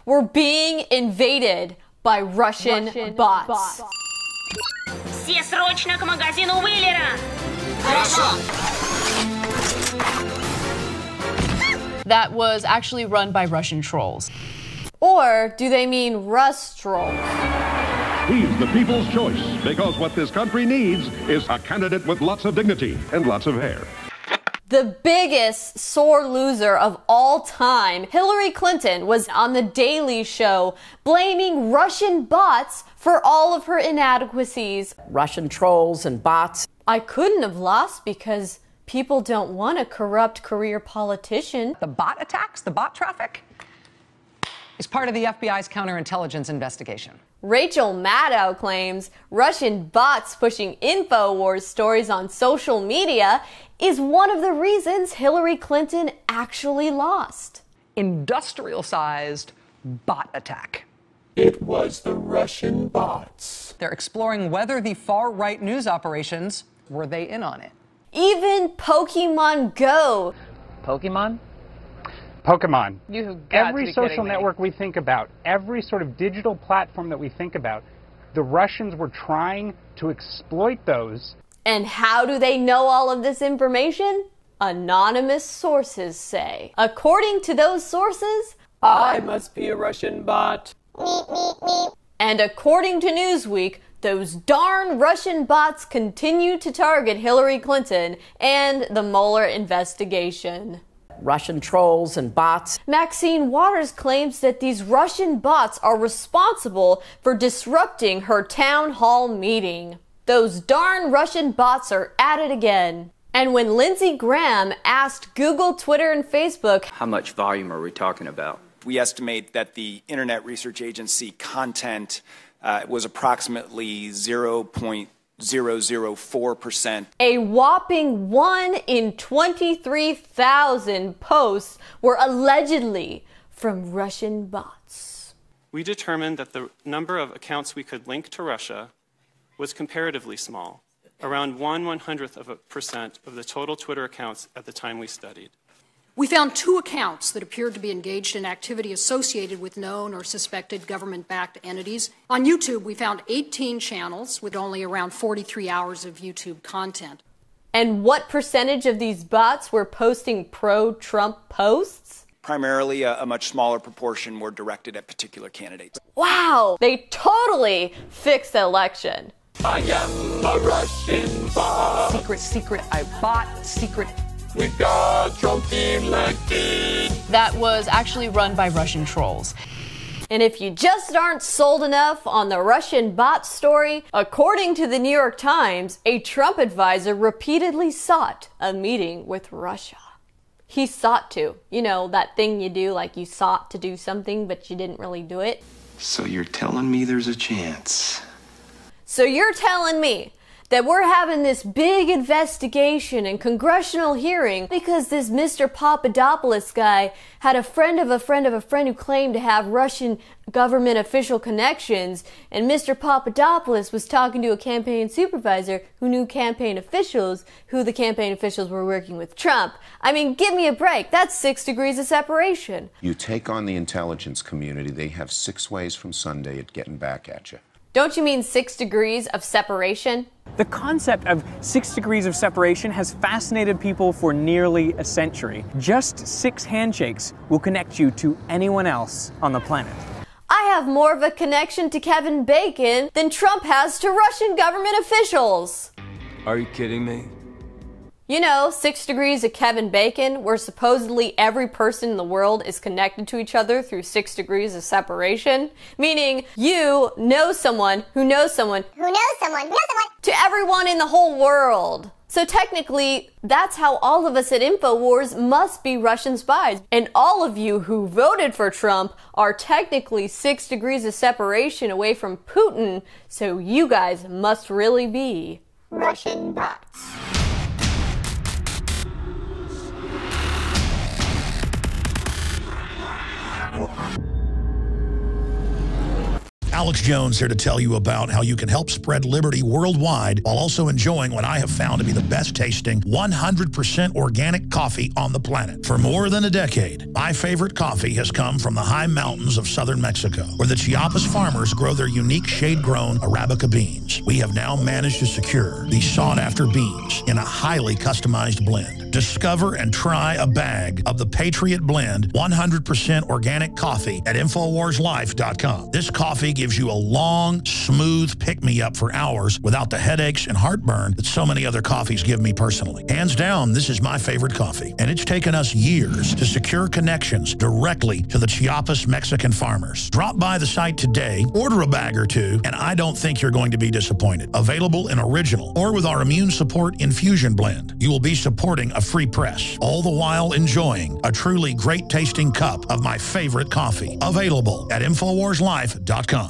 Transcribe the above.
were being invaded by Russian bots. Все срочно к магазину Уиллера! That was actually run by Russian trolls. Or do they mean Rust trolls? He's the people's choice, because what this country needs is a candidate with lots of dignity and lots of hair. The biggest sore loser of all time, Hillary Clinton, was on The Daily Show blaming Russian bots for all of her inadequacies. Russian trolls and bots. I couldn't have lost because people don't want a corrupt career politician. The bot attacks, the bot traffic, is part of the FBI's counterintelligence investigation. Rachel Maddow claims Russian bots pushing Infowar stories on social media is one of the reasons Hillary Clinton actually lost. Industrial-sized bot attack. It was the Russian bots. They're exploring whether the far-right news operations, were they in on it? Even Pokemon Go. Pokemon? Pokemon. Every social network we think about, every sort of digital platform that we think about, the Russians were trying to exploit those. And how do they know all of this information? Anonymous sources say. According to those sources, I must be a Russian bot. And according to Newsweek, those darn Russian bots continue to target Hillary Clinton and the Mueller investigation. Russian trolls and bots. Maxine Waters claims that these Russian bots are responsible for disrupting her town hall meeting. Those darn Russian bots are at it again. And when Lindsey Graham asked Google, Twitter, and Facebook, how much volume are we talking about? We estimate that the Internet Research Agency content was approximately 0.004%. A whopping 1 in 23,000 posts were allegedly from Russian bots. We determined that the number of accounts we could link to Russia was comparatively small, around 1/100% of the total Twitter accounts at the time we studied. We found 2 accounts that appeared to be engaged in activity associated with known or suspected government-backed entities. On YouTube, we found 18 channels with only around 43 hours of YouTube content. And what percentage of these bots were posting pro-Trump posts? Primarily, a much smaller proportion were directed at particular candidates. Wow, they totally fixed the election. I am a Russian bot. Secret, I bot, secret. We got Trump elected. That was actually run by Russian trolls. And if you just aren't sold enough on the Russian bot story, according to the New York Times, a Trump advisor repeatedly sought a meeting with Russia. He sought to. You know, that thing you do, like you sought to do something, but you didn't really do it. So you're telling me there's a chance? So you're telling me that we're having this big investigation and congressional hearing because this Mr. Papadopoulos guy had a friend of a friend of a friend who claimed to have Russian government official connections, and Mr. Papadopoulos was talking to a campaign supervisor who knew campaign officials, who the campaign officials were working with Trump. I mean, give me a break. That's 6 degrees of separation. You take on the intelligence community, they have 6 ways from Sunday at getting back at you. Don't you mean 6 degrees of separation? The concept of 6 degrees of separation has fascinated people for nearly a century. Just 6 handshakes will connect you to anyone else on the planet. I have more of a connection to Kevin Bacon than Trump has to Russian government officials. Are you kidding me? You know, 6 degrees of Kevin Bacon, where supposedly every person in the world is connected to each other through 6 degrees of separation. Meaning, you know someone who knows someone who knows someone who knows someone to everyone in the whole world. So technically, that's how all of us at Infowars must be Russian spies. And all of you who voted for Trump are technically 6 degrees of separation away from Putin, so you guys must really be Russian bots. Alex Jones here to tell you about how you can help spread liberty worldwide while also enjoying what I have found to be the best tasting 100% organic coffee on the planet. For more than a decade, my favorite coffee has come from the high mountains of southern Mexico, where the Chiapas farmers grow their unique shade-grown Arabica beans. We have now managed to secure these sought-after beans in a highly customized blend. Discover and try a bag of the Patriot Blend 100% organic coffee at InfoWarsLife.com. This coffee gives you a long, smooth pick-me-up for hours without the headaches and heartburn that so many other coffees give me personally. Hands down, this is my favorite coffee, and it's taken us years to secure connections directly to the Chiapas Mexican farmers. Drop by the site today, order a bag or two, and I don't think you're going to be disappointed. Available in original or with our immune support infusion blend. You will be supporting a free press, all the while enjoying a truly great tasting cup of my favorite coffee. Available at InfoWarsLife.com.